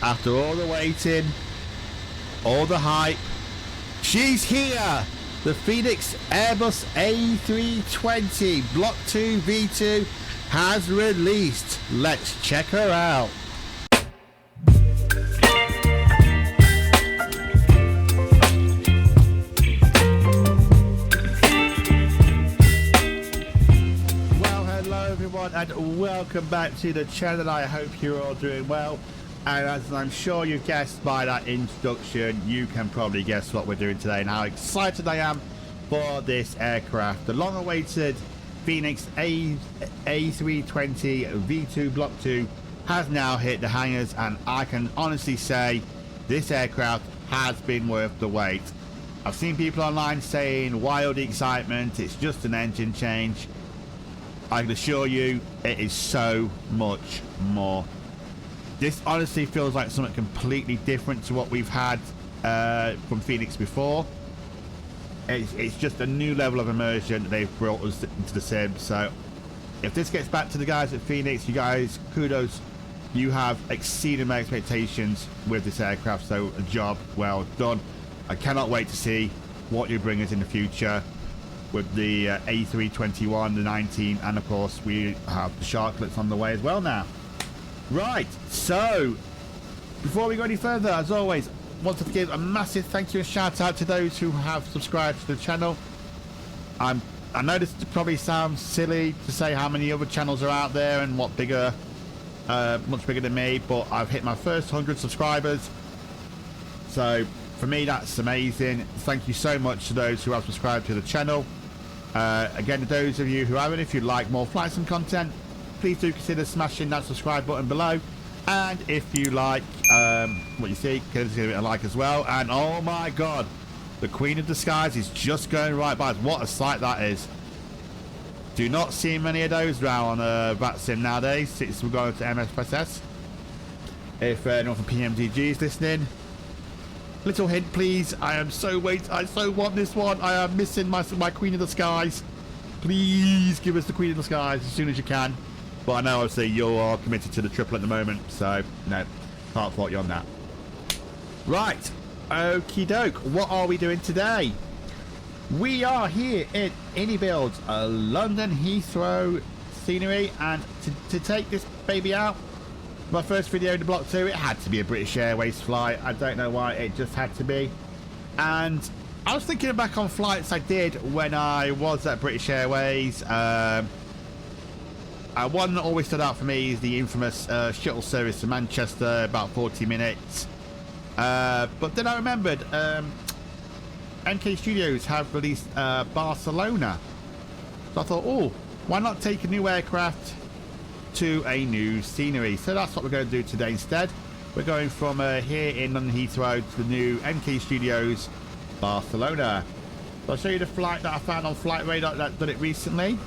After all the waiting, all the hype, she's here! The Fenix Airbus A320 Block 2 V2 has released. Let's check her out. Well, hello everyone and welcome back to the channel. I hope you're all doing well. And as I'm sure you've guessed by that introduction, you can probably guess what we're doing today and how excited I am for this aircraft. The long-awaited Fenix A320 V2 Block 2 has now hit the hangars, and I can honestly say this aircraft has been worth the wait. I've seen people online saying, why all the excitement? It's just an engine change. I can assure you, it is so much more. This honestly feels like something completely different to what we've had from Fenix before. It's just a new level of immersion that they've brought us into the sim. So if this gets back to the guys at Fenix, you guys, kudos. You have exceeded my expectations with this aircraft, so a job well done. I cannot wait to see what you bring us in the future with the A321, the 19, and of course we have the Sharklets on the way as well now. Right, so before we go any further, as always, I wanted to give a massive thank you and shout out to those who have subscribed to the channel. I know this probably sounds silly to say how many other channels are out there and what bigger, much bigger than me, but I've hit my first 100 subscribers. So for me, that's amazing. Thank you so much to those who have subscribed to the channel. Again, to those of you who haven't, if you'd like more flight sim content, please do consider smashing that subscribe button below. And if you like what you see, give it a like as well. And oh my god, the Queen of the Skies is just going right by us. What a sight that is. Do not see many of those around on VATSIM nowadays since we're going to MSFS. If anyone from PMDG is listening, little hint please, I so want this one. I am missing my Queen of the Skies. Please give us the Queen of the Skies as soon as you can. But I know obviously you're committed to the triple at the moment, so no, can't fault you on that. Right, okie doke. What are we doing today? We are here in Inibuilds, London Heathrow Scenery, and to take this baby out, my first video in the Block 2, it had to be a British Airways flight. I don't know why, it just had to be. And I was thinking back on flights I did when I was at British Airways. One that always stood out for me is the infamous shuttle service to Manchester, about 40 minutes. But then I remembered MKstudios have released Barcelona. So I thought, oh, why not take a new aircraft to a new scenery? So that's what we're going to do today instead. We're going from here in London Heathrow to the new MKstudios Barcelona. So I'll show you the flight that I found on Flight Radar that done it recently.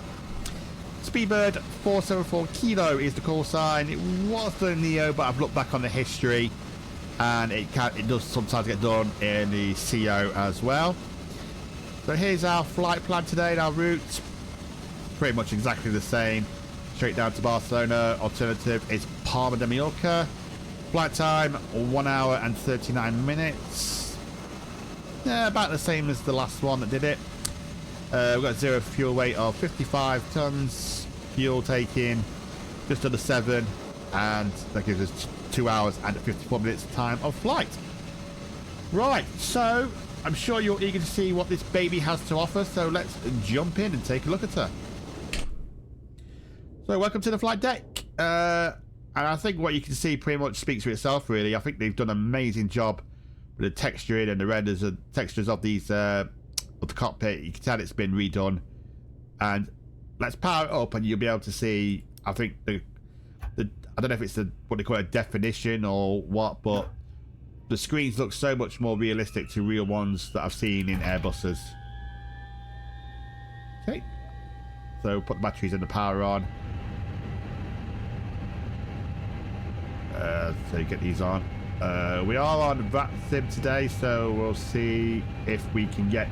Speedbird 474 Kilo is the call sign. It was the Neo, but I've looked back on the history and it does sometimes get done in the CO as well. So here's our flight plan today and our route. Pretty much exactly the same. Straight down to Barcelona. Alternative is Palma de Mallorca. Flight time 1 hour and 39 minutes. Yeah, about the same as the last one that did it. We've got zero fuel weight of 55 tons, fuel taking just under 7, and that gives us 2 hours and 54 minutes time of flight. Right, so I'm sure you're eager to see what this baby has to offer, so let's jump in and take a look at her. So welcome to the flight deck, and I think what you can see pretty much speaks for itself really. I think they've done an amazing job with the texturing and the renders and textures of these of the cockpit. You can tell it's been redone, and let's power it up and you'll be able to see, I think the I don't know if it's the what they call a definition or what, but the screens look so much more realistic to real ones that I've seen in Airbuses. Okay, so put the batteries and the power on. So get these on. We are on VATSIM today, so we'll see if we can get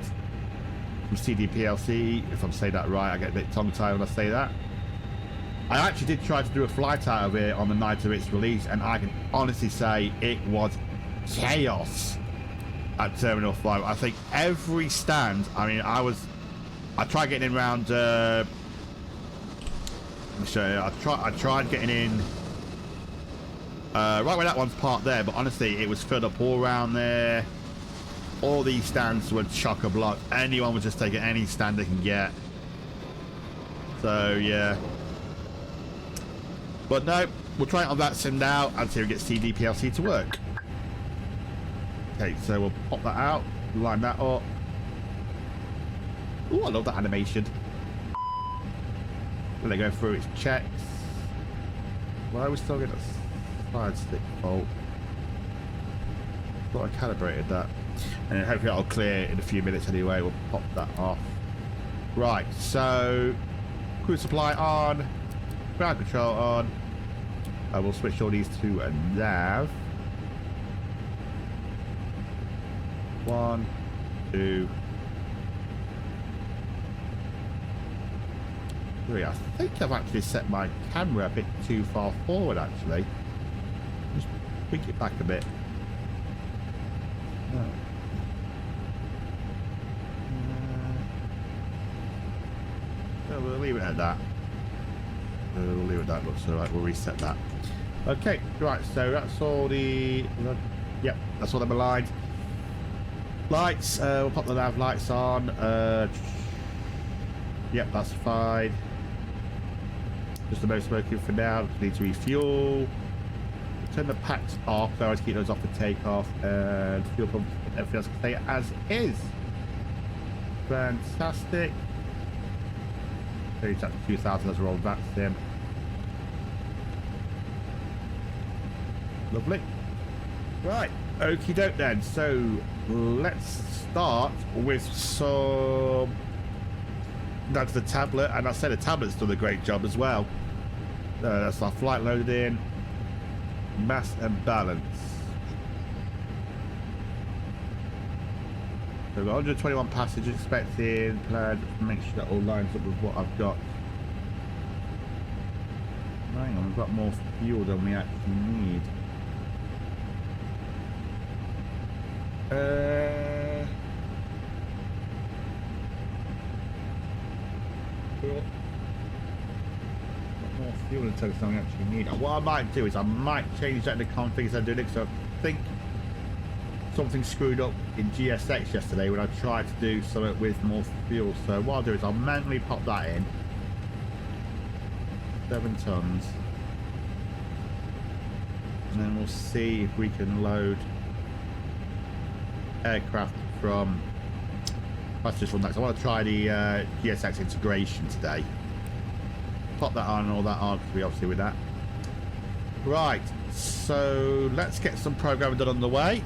from CDPLC, if I'm saying that right. I get a bit tongue-tied when I say that. I actually did try to do a flight out of here on the night of its release, and I can honestly say it was chaos at Terminal 5. I think every stand, I mean, I tried getting in around, let me show you, I tried getting in, right where that one's parked there, but honestly, it was filled up all around there. All these stands were chock-a-block. Anyone was just taking any stand they can get. So, yeah. But no, we'll try it on that sim now and see if we get CDPLC to work. Okay, so we'll pop that out, line that up. Ooh, I love that animation. Let it go through its checks. Why are we still getting a side stick fault? Thought I calibrated that. And then hopefully that'll clear in a few minutes anyway. We'll pop that off. Right, so cruise supply on, ground control on. I will switch all these to a nav. 1, 2, 3. I think I've actually set my camera a bit too far forward actually. Just tweak it back a bit. Oh. We'll leave it at that. We'll leave it at that. Looks alright. We'll reset that. Okay, right. So that's all the. Yep, that's all them aligned. Lights. We'll pop the nav lights on. Yep, that's fine. Just the most smoking for now. Need to refuel. Turn the packs off. So I always keep those off the takeoff. And fuel pump. Everything else can stay as is. Fantastic. 2,000, let's roll that sim. Lovely. Right, okie doke then. So let's start with some. That's the tablet, and I said the tablet's done a great job as well. That's our flight loaded in, mass and balance. So we've got 121 passengers expected, planned, make sure that all lines up with what I've got. Hang on, we've got more fuel than we actually need. Got more fuel in total than we actually need. And what I might do is I might change that in the configs I do it, so I think something screwed up in GSX yesterday when I tried to do something with more fuel. So what I'll do is I'll manually pop that in. 7 tons. And then we'll see if we can load aircraft from. Let's just run that. So I want to try the GSX integration today. Pop that on and all that on because we obviously with that. Right. So let's get some programming done on the way.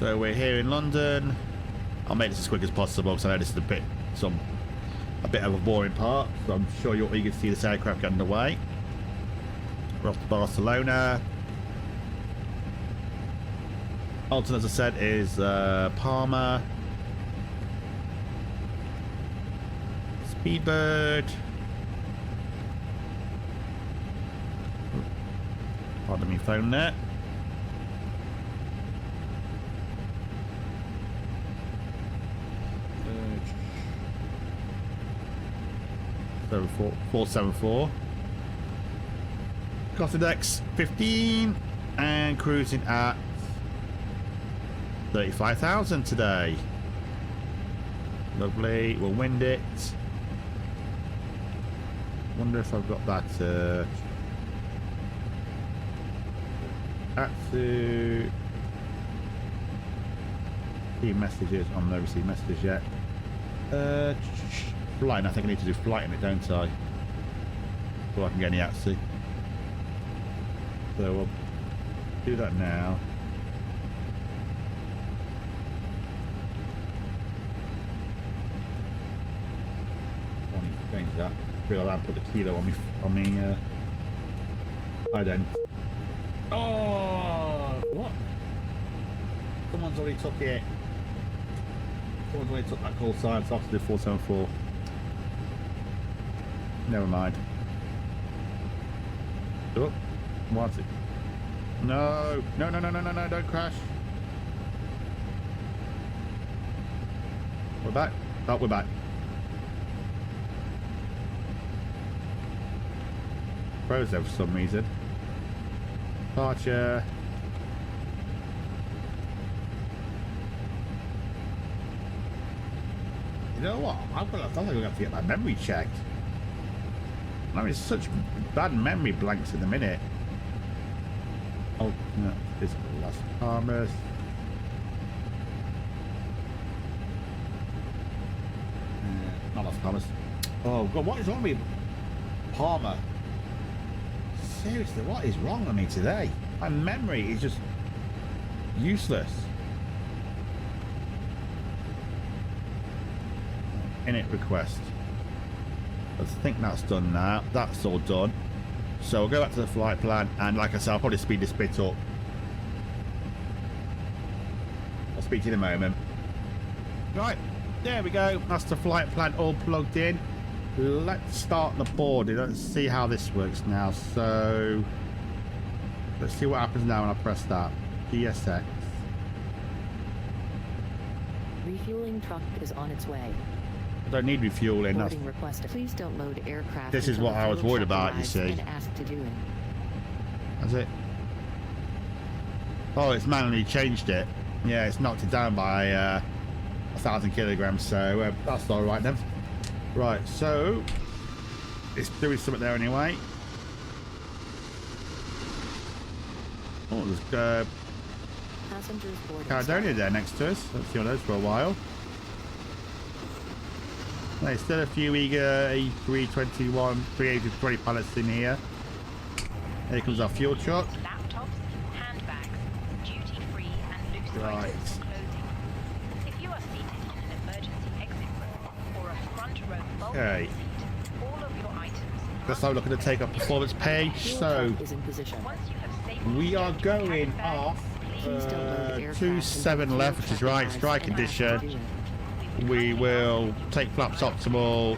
So we're here in London. I'll make this as quick as possible because I know this is a bit of a boring part. So I'm sure you're eager to see this aircraft get underway. We're off to Barcelona. Alton, as I said, is Palma. Speedbird. Pardon me, phone there. So 474. Cost index 15 and cruising at 35,000 today. Lovely. We'll wind it. Wonder if I've got that. Atsu. See messages. I've never received messages yet. Flight. I think I need to do flight in it, don't I? So I can get any Atsu. So we'll do that now. I need to change that. I feel like I put the kilo on me ident. Oh, what? Someone's already took it. Someone's already took that call sign, so I have to do 474. Never mind. Oh, what's it? No, no, no, no, no, no, no, don't crash. We're back. Oh, we're back. Froze there for some reason. Departure. You know what? I think I'm going to have to get my memory checked. I'm having such bad memory blanks in a minute. Oh, no, this is Las Palmas. Not Las Palmas. Oh, God, what is wrong with me? Palma. Seriously, what is wrong with me today? My memory is just useless. Init request. I think that's done now. That's all done. So we'll go back to the flight plan, and like I said, I'll probably speed this bit up. I'll speak to you in a moment. Right, there we go. That's the flight plan all plugged in. Let's start the boarding. Let's see how this works now. So let's see what happens now when I press that. GSX. Refueling truck is on its way. I don't need refueling. That's... request. Please don't load aircraft. This is what I was worried about, you see. To do it. That's it. Oh, it's manually changed it. Yeah, it's knocked it down by 1,000 kilograms, so that's all right then. Right, so it's doing something there anyway. Oh, there's Passengers boarding. Caledonia there next to us. Let's see on those for a while. There's still a few eager A321 320 pilots in here. Here comes our fuel truck. Laptops, handbags, duty-free and loose Right. items of clothing. If you are seated in an emergency exit row or a front row bulk Okay. seat, all of your items. Let's have a look at the take-off performance page. Fuel So truck is in position. Once you have safely we are secured your going carry bag, off Please don't load aircraft 27 until left, fuel which is truck right, arrives strike and asked to condition. do it. We will take flaps optimal,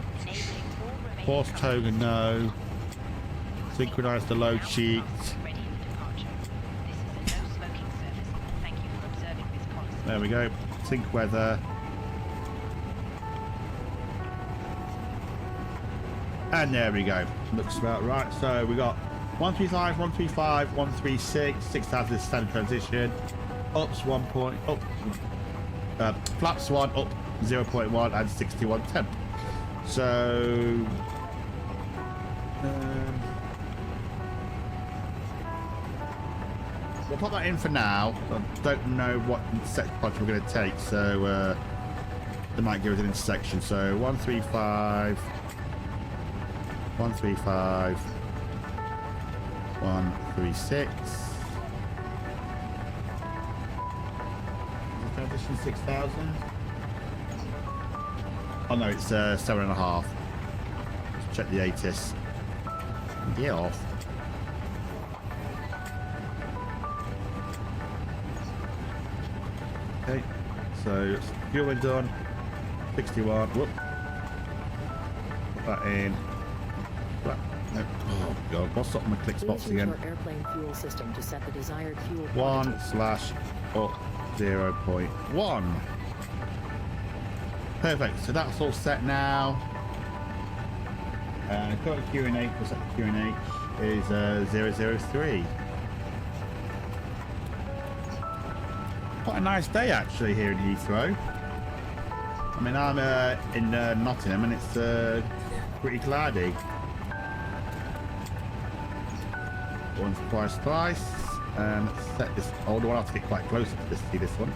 force toga no, synchronize the load sheet. ready for departure. This is a no smoking service. Thank you for observing this policy. There we go. Sync weather. And there we go. Looks about right. So we got 135, 135, 136, 6,000 standard transition. Ups 1 point. Up. Flaps 1 up 0.1 and 61 temp. So. We'll put that in for now. I don't know what set punch we're going to take, so they might give us an intersection. So 135, 135, 136. Transition 6,000. Oh no, it's 7.5. Let's check the ATIS. Get off. Okay, so fueling done. 61. Whoop. Put that in. No. Oh god, what's up my click spots Please use again? your airplane fuel system to set the desired fuel 1/up 0.1. Perfect. So that's all set now. Current QNH, what's that? QNH is 003. Quite a nice day actually here in Heathrow. I mean, I'm in Nottingham and it's pretty cloudy. Once, twice. And let's set this older one. I'll have to get quite close to this, see this one.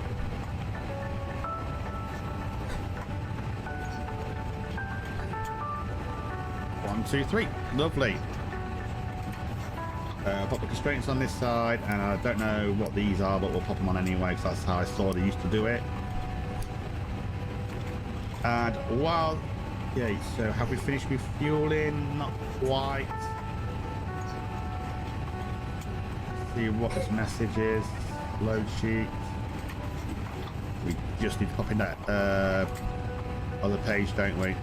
One, two, three. Lovely. Pop the constraints on this side, and I don't know what these are, but we'll pop them on anyway because that's how I saw they used to do it. And while, yeah, so have we finished refueling? Not quite. Let's see what this message is. Load sheet. We just need to pop in that other page, don't we?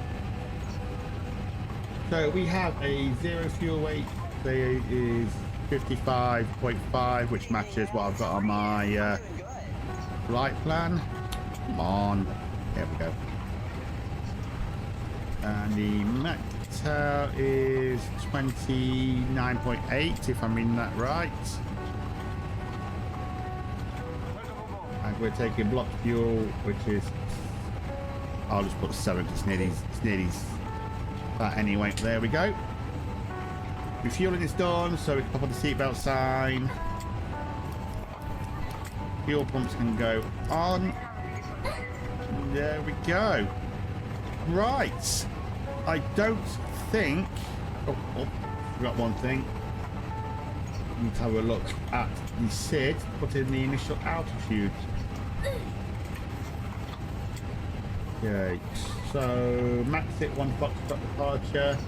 So we have a 0 fuel weight. There is 55.5, which matches what I've got on my flight plan. Come on. There we go. And the max tail is 29.8, if I'm reading that right. And we're taking block fuel, which is, I'll just put 7 because it's nearly that anyway. There we go. Refueling is done, so we can pop on the seatbelt sign. Fuel pumps can go on. There we go. Right. I don't think... Oh, forgot one thing. Need to have a look at the SID, put in the initial altitude. Okay, so max it 1 Foxtrot departure.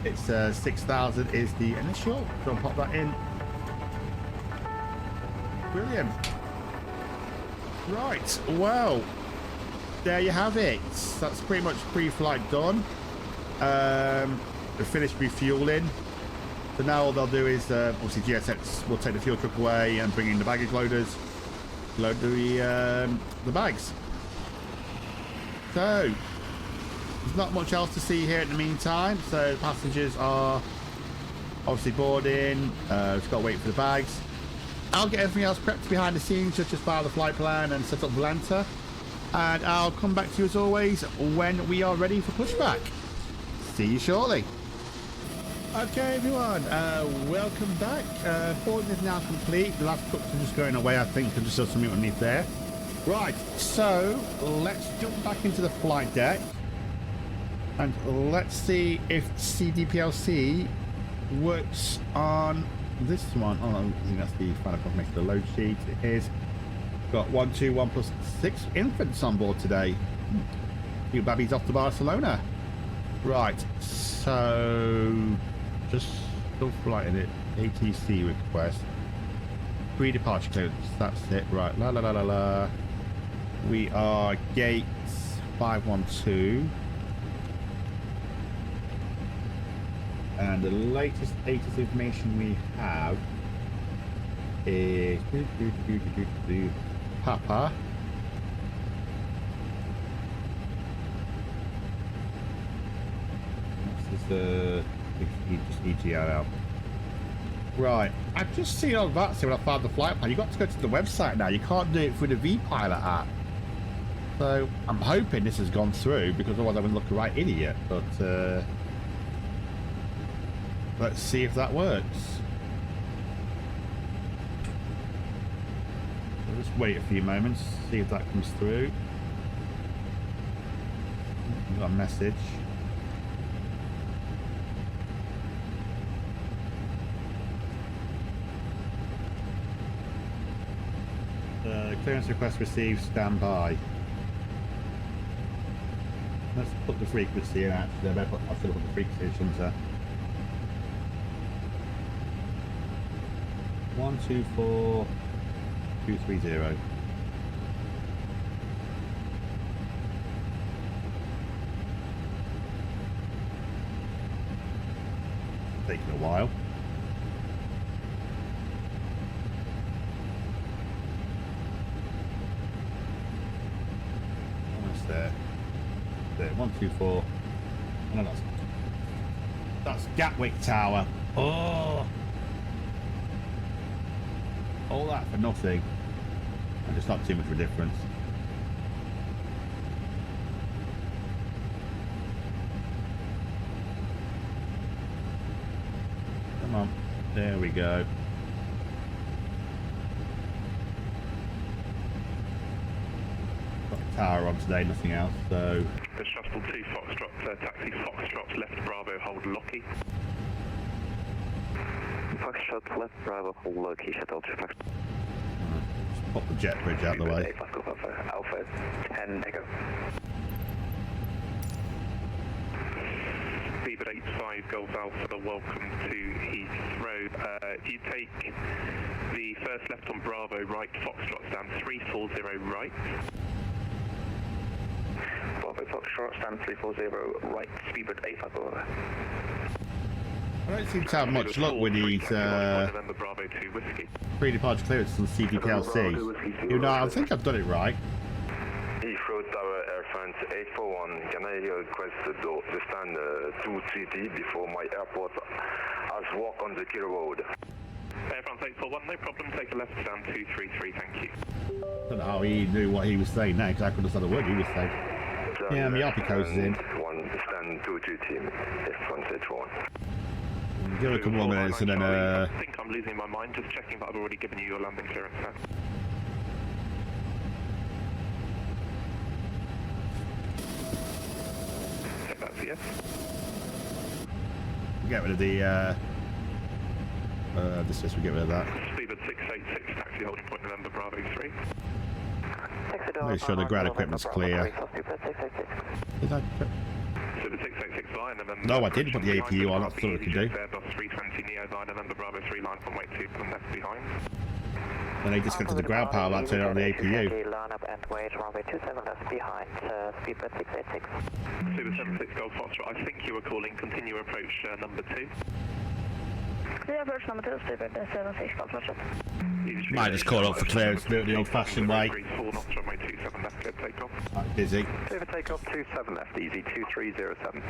It's 6,000 is the initial, so I'll pop that in. Brilliant. Right, well, there you have it. That's pretty much pre-flight done. We finished refueling. So now all they'll do is, obviously GSX will take the fuel truck away and bring in the baggage loaders, load the bags. So, there's not much else to see here in the meantime. So passengers are obviously boarding. Just got to wait for the bags. I'll get everything else prepped behind the scenes, such as file the flight plan and set up Volanta. And I'll come back to you as always when we are ready for pushback. See you shortly. Okay everyone, welcome back. Boarding is now complete. The last trucks are just going away, I think. I just saw something underneath there. Right, so let's jump back into the flight deck. And let's see if CDPLC works on this one. Oh, I think that's the final confirmation of the load sheet. It is. Got 1, 2, 1 plus 6 infants on board today. Few babbies off to Barcelona. Right, so just still flighting it. ATC request. Pre-departure clearance. That's it. Right. La la la la la. We are gate 512. And the latest ATC information we have is Papa. This is the EGRL. Right, I've just seen on that when I found the flight plan. You got to go to the website now. You can't do it through the V-Pilot app. So I'm hoping this has gone through, because otherwise I'm going to look a right idiot. But let's see if that works. I'll just wait a few moments, see if that comes through. We've got a message. Clearance request received, stand by. Let's put the frequency in actually. I should have put the frequency, shouldn't I? 124 230. Taking a while. Almost there. There, 124. No, that's Gatwick Tower. Oh, all that for nothing, and just not too much of a difference. Come on, there we go. Got the tower on today, nothing else. So the shuttle 2 Foxtrot, taxi Foxtrot, left Bravo, hold Locky. Foxtrot, left Bravo, hold Locky, shuttle 2 Foxtrot. Just pop the jet bridge out of the way. Alpha 10 Echo. Beaver 85 Golf Alpha, welcome to Heathrow. Do you take the first left on Bravo, right Foxtrot, stand 340 right. Bravo Foxtrot, stand 340, right, speedbird 850. I don't seem to have much luck with these November Bravo 2 Whiskey. pre-departure clearance on CDPLC. You know, I think I've done it right. Heathrow Tower Air France 841, can I request the stand 230 before my airport as walk on the Kestrel Road? Air France 841, no problem, take a left stand 233, thank you. I don't know how he knew what he was saying now, because I couldn't understand the word he was saying. Yeah, my RP code's in. One stand 230, Air France 841. Give it a couple more minutes and then I think I'm losing my mind, just checking that I've already given you your landing clearance now. Check that's a yes. get rid of the this, we get rid of that. Speedbird 686, taxi holding point November Bravo 3. Make sure the ground equipment's clear. Did I put... Speedbird 686 via November. No, I didn't put the APU on, that's all we can do. Airbus 320 Neo via November Bravo 3, line from weight 2 from left behind. Then they disconnected the ground power, that's it on the APU. Line up and wait, runway 27 left behind, Speedbird 686. Speedbird 76 Golf Foxtrot, I think you were calling continue approach number 2. Continue approach number 2, Speedbird 76 Golf Foxtrot. Might just call up for clearance, do it the old-fashioned way. 4 knots, runway 27 left, clear takeoff. Right, busy. Clear takeoff 27 left, easy 2307.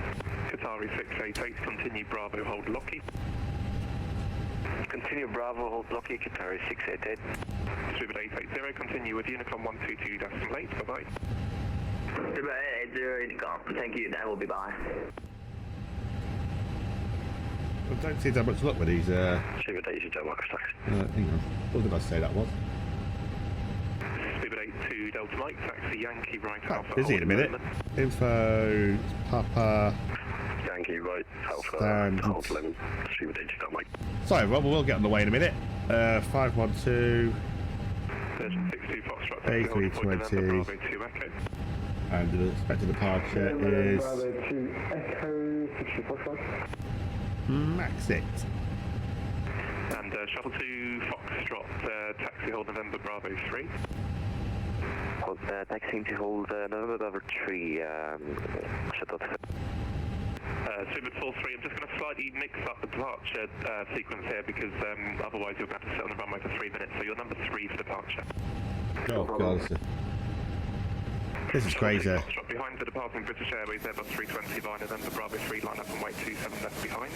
Qatari 688, continue Bravo, hold Lockheed. Continue Bravo, hold Lockheed, Qatari 688. Speedbird 880, continue with Unicom 122 decimal 8, bye-bye. Speedbird 880 Unicom, thank you, that will be by. I don't see that much luck with these, Speedbird 80 Delta hang on. What did I say that was? Speedbird 82 Delta Mike, taxi Yankee right Alpha. Busy in a minute. Info, Papa. Yankee right, Alpha, Stand. hold limit, Speedbird 80 Delta Mike. Sorry, Rob, we'll get on the way in a minute. 512. Version 62 Foxtrot, A320. Bravo 2 Echo. And the expected departure is Bravo 2 Echo, 60 Foxtrot. max it. And shuttle 2 Foxtrot, taxi hold November Bravo 3. Hold, taxiing to hold November Bravo 3, shuttle. Speedbird 43, I'm just going to slightly mix up the departure sequence here because otherwise you're going to have to sit on the runway for 3 minutes. So you're number 3 for departure. Oh, God. This is crazy. Foxtrot behind the departing British Airways Airbus 320 via November Bravo 3, line up and weight 27 left behind.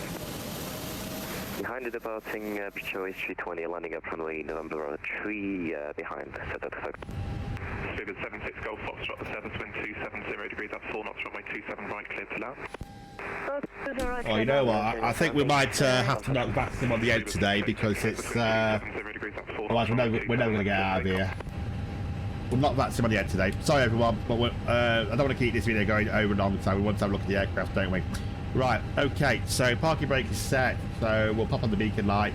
Behind the departing British Airways 320, landing up runway November Bravo 3, behind, set up the Speedbird 76 Golf Foxtrot, the Airbus wind 270 degrees up 4 knots, runway 27 right, clear to land. Oh, you know what? I think we might have to knock back some on the head today because it's. Otherwise, we're never going to get out of here. We'll knock back some on the head today. Sorry, everyone, but I don't want to keep this video going over and long time. We want to have a look at the aircraft, don't we? Right, okay, so parking brake is set, so we'll pop on the beacon light.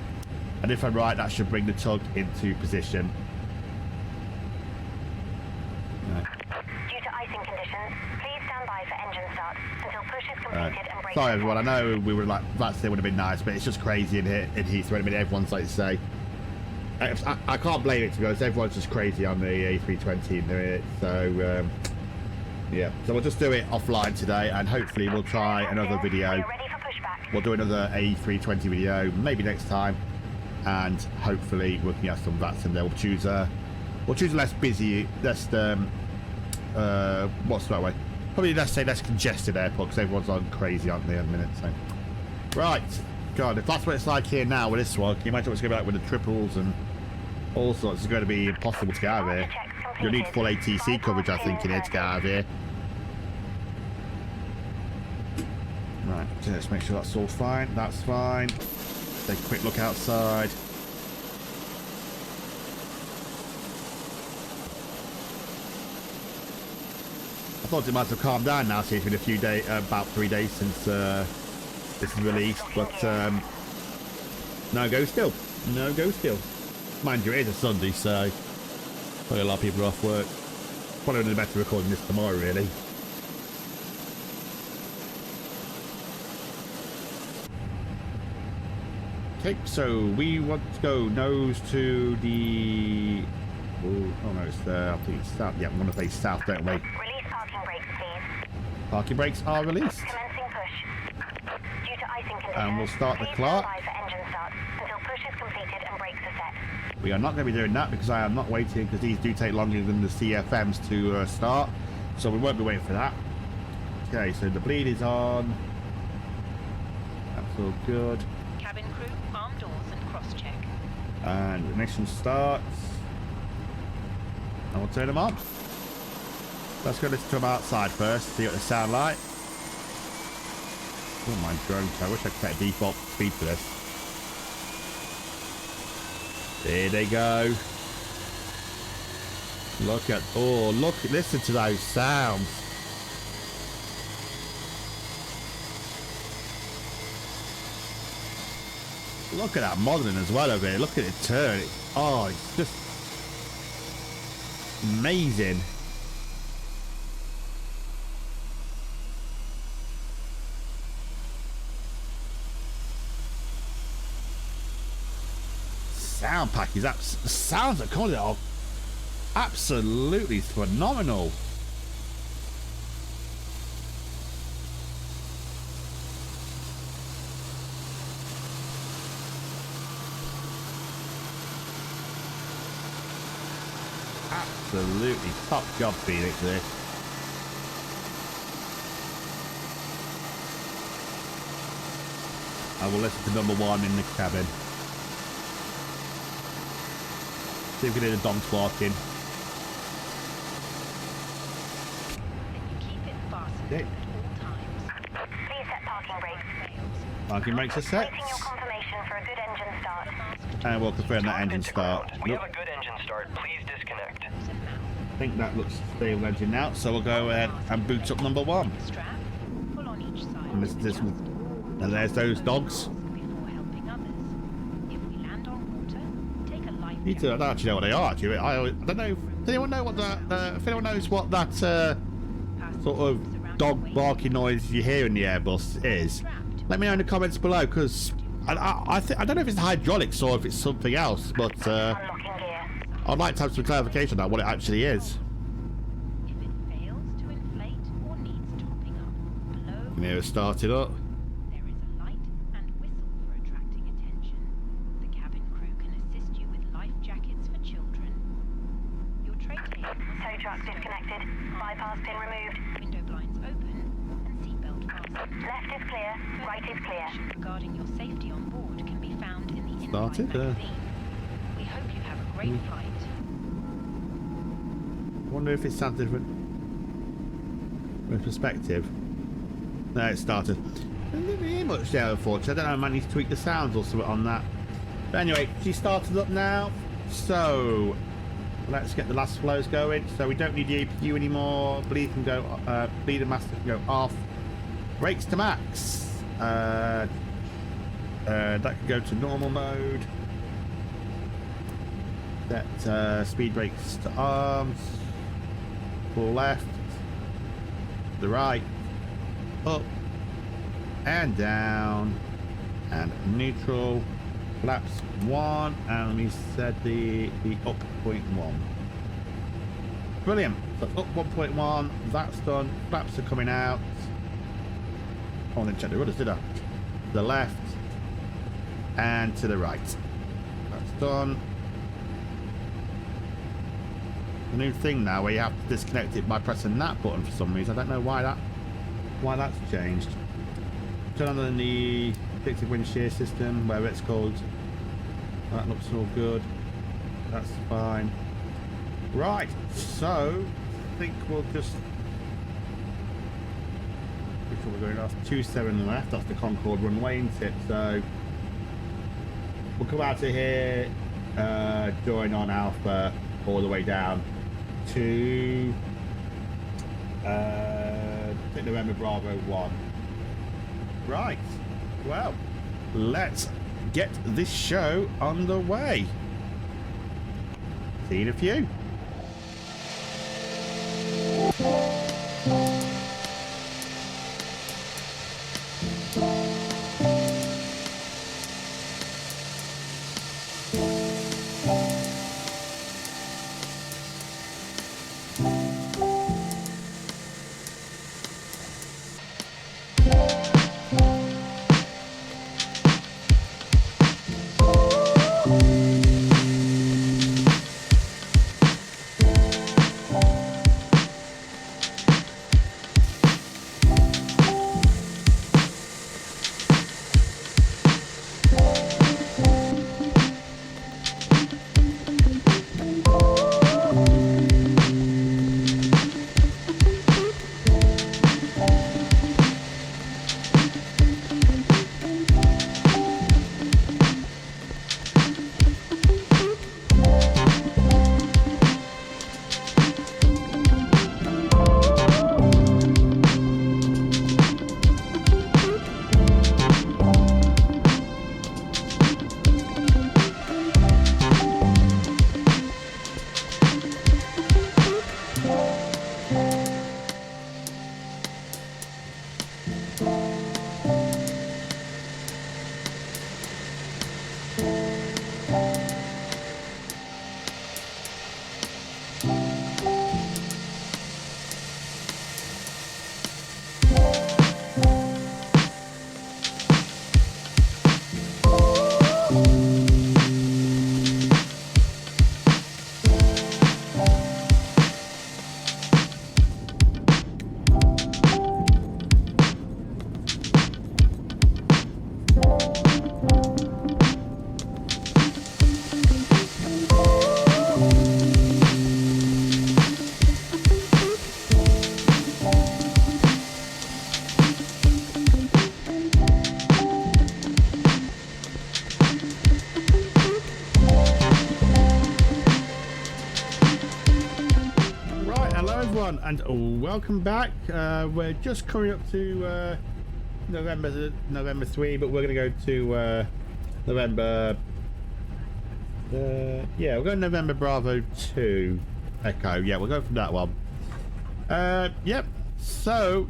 And if I'm right, that should bring the tug into position. Due to icing conditions, please stand by for engine start until push is completed and brake. Sorry everyone, I know we were like, that would have been nice, but it's just crazy in here in Heathrow. I mean, everyone's like to say. I can't blame it, to be honest. Everyone's just crazy on the A320 in there, so yeah. So we'll just do it offline today, and hopefully we'll try another video. We're ready for pushback. We'll do another A320 video, maybe next time, and hopefully we can have some VATs in there. We'll choose a less busy, less what's that way? Probably let's say less congested airport because everyone's on crazy, aren't they, at the minute? So right, God, if that's what it's like here now with this one, can you imagine what's going to be like with the triples and all sorts? It's going to be impossible to get out of here. You'll need full ATC coverage, I think, in here to get out of here. Right, let's make sure that's all fine. That's fine. Take a quick look outside. I thought it might have calmed down now, see it's been a few days, about 3 days since this is released, but no go still. No go still. Mind you, it is a Sunday, so probably a lot of people are off work. Probably would have been better recording this tomorrow, really. Okay, so we want to go nose to the... Oh no, it's I think it's south. Yeah, we want to face south, don't we? Release parking brakes, please. Parking brakes are released. Commencing push. Due to icing conditions, And we'll start the please clock. stand by for engine start until push is completed and brakes are set. We are not going to be doing that because I am not waiting, because these do take longer than the CFMs to start. So we won't be waiting for that. Okay, so the bleed is on. That's all good. Cabin crew, arm doors and cross-check. And ignition starts. And we'll turn them on. Let's go listen to them outside first, see what they sound like. Oh, my drone. I wish I could set a default speed for this. There they go. Listen to those sounds. Look at that modelling as well over here. Look at it turn. It's just amazing. Sound pack is sounds that come with it are absolutely phenomenal. Absolutely top job, Phoenix, this. I will listen to number one in the cabin. See if we can hear the dogs barking. Then you keep it fastened Okay. at all times. Please set parking brakes. Parking brakes are set. Waiting your confirmation for a good engine start. And we'll confirm that engine start. We Nope. have a good engine start. Please disconnect. I think that looks stable engine now, so we'll go ahead and boot up number one. Strap, pull on each side. And and there's those dogs. Before helping others. If we land on water, take a life I don't actually know what they are. Actually, I don't know. Does anyone know what that? If anyone knows what that sort of dog barking noise you hear in the Airbus is, let me know in the comments below. Because I don't know if it's hydraulics or if it's something else, but Unlocking gear. I'd like to have some clarification on what it actually is. If it fails to inflate or needs topping up, blow. Here, start it up. There is a light and whistle for attracting attention. The cabin crew can assist you with life jackets for children. Your tray table Tow truck disconnected. Bypass pin removed. window blinds open and seatbelt fastened. Left is clear. Right is clear. Information regarding your safety on board can be found in the Started, in-flight magazine. We hope you have a great flight. I wonder if it sounds different with perspective. No, it started. I didn't hear much there, unfortunately. I don't know, I might need to tweak the sounds or something on that. But anyway, she started up now. So let's get the last flows going. So we don't need the APU anymore. Bleed can go. Bleed and master can go off. Brakes to max. That can go to normal mode. Set speed brakes to arms. Pull left. The right. Up. And down. And neutral. Flaps 1. And we set the up 0.1. Brilliant. So up 1.1. That's done. Flaps are coming out. Oh, I didn't check the rudders, did I? To the left. And to the right. That's done. A new thing now where you have to disconnect it by pressing that button for some reason. I don't know why that's changed. Turn on the predictive wind shear system, where it's called. That looks all good. That's fine. Right, so I think we'll just. Which one we're going? That's 27 left. That's the Concorde runway, isn't it? So we'll come out of here, join on Alpha all the way down to November Bravo 1. Right, well, let's get this show underway. See you in a few. everyone, and welcome back. We're just coming up to November 3, but we're going to go to November. Yeah, we're going November Bravo 2 Echo. Yeah, we'll go from that one. Yep. So,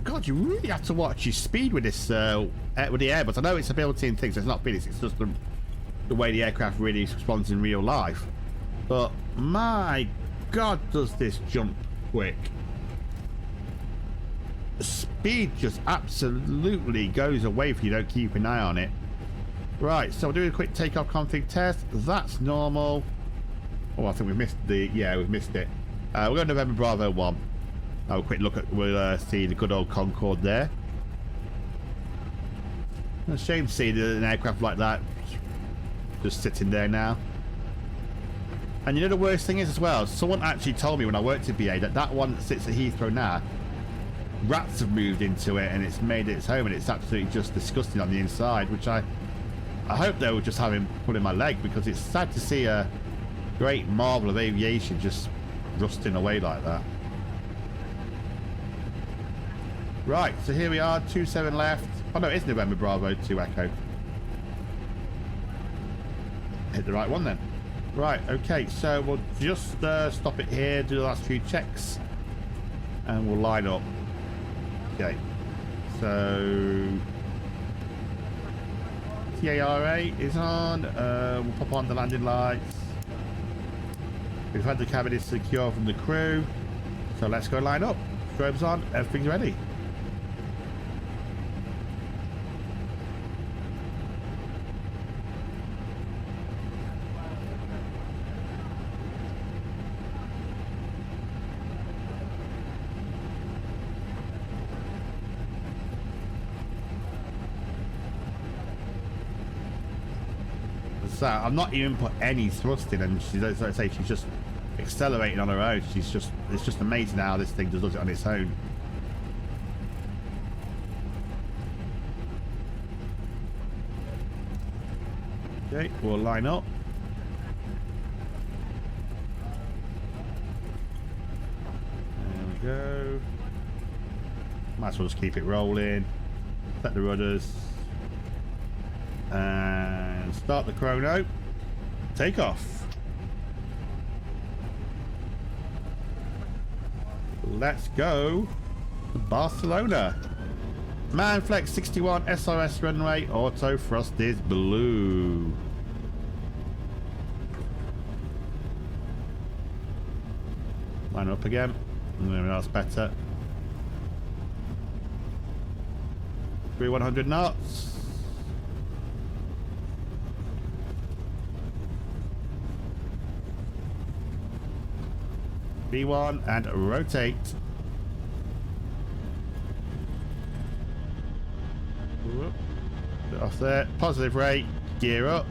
God, you really have to watch your speed with this with the Airbus. I know it's a built-in thing, so it's not Phoenix. It's just the way the aircraft really responds in real life. But my God, does this jump quick? The speed just absolutely goes away if you don't keep an eye on it. Right, so we'll do a quick takeoff config test. That's normal. Oh, I think we missed the... Yeah, we've missed it. We're going to November Bravo 1. Have a quick look at... We'll see the good old Concorde there. It's a shame to see an aircraft like that just sitting there now. And you know the worst thing is as well, someone actually told me when I worked at BA that one that sits at Heathrow now, rats have moved into it and it's made its home, and it's absolutely just disgusting on the inside, which I hope they will just have him put in my leg, because it's sad to see a great marvel of aviation just rusting away like that. Right, so here we are, 27 left. Oh no, it's November Bravo 2 Echo. Hit the right one then. Right, okay, so we'll just stop it here, do the last few checks, and we'll line up. Okay, so TARA is on. We'll pop on the landing lights. We've had the cabin is secure from the crew, so let's go line up. Strobes on, everything's ready. So I'm not even put any thrust in, and she's just accelerating on her own. It's just amazing how this thing does it on its own. Okay, we'll line up. There we go. Might as well just keep it rolling. Set the rudders. And start the chrono. Take off. Let's go to Barcelona. Manflex 61 SRS runway. Auto thrust is blue. Line up again. Maybe that's better. 100 knots. B1 and rotate. Whoop. Bit off there. Positive rate. Gear up.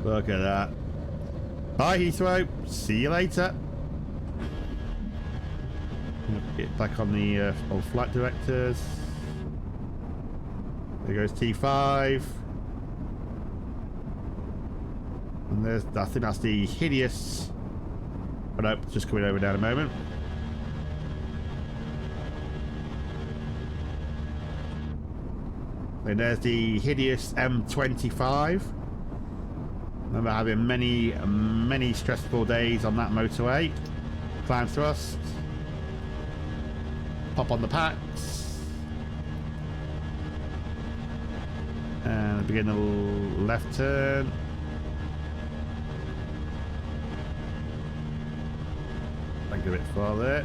Look at that. Bye, Heathrow. See you later. Get back on the old flight directors. There goes T5. And there's, I think that's the hideous. Oh no, just coming over down a moment. And there's the hideous M25. Remember having many stressful days on that motorway. Climb thrust. Pop on the packs. And begin the left turn. Thank you a bit far there.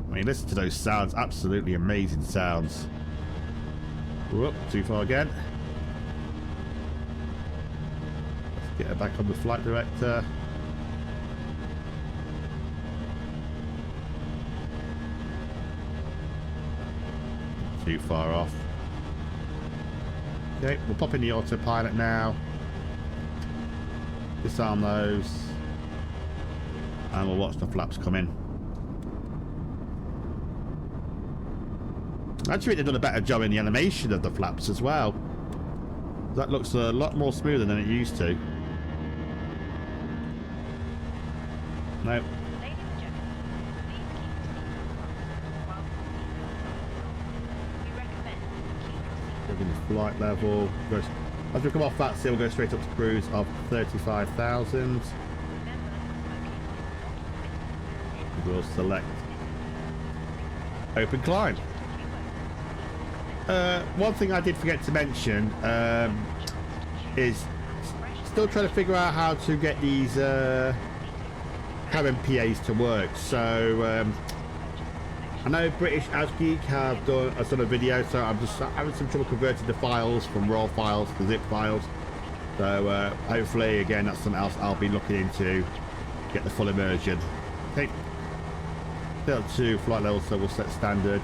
I mean, listen to those sounds. Absolutely amazing sounds. Whoop, too far again. Let's get her back on the flight director. Too far off. Okay, we'll pop in the autopilot now. Disarm those. And we'll watch the flaps come in. Actually, they've done a better job in the animation of the flaps as well. That looks a lot more smoother than it used to. No. Looking at flight level. As we come off that, we'll go straight up to cruise of 35,000. We'll select open climb. One thing I did forget to mention is still trying to figure out how to get these cabin PAs to work. So I know British ASGeek have done a video, so I'm just having some trouble converting the files from RAW files to zip files. So hopefully, again, that's something else I'll be looking into, get the full immersion. Okay, still to flight level, so we'll set standard.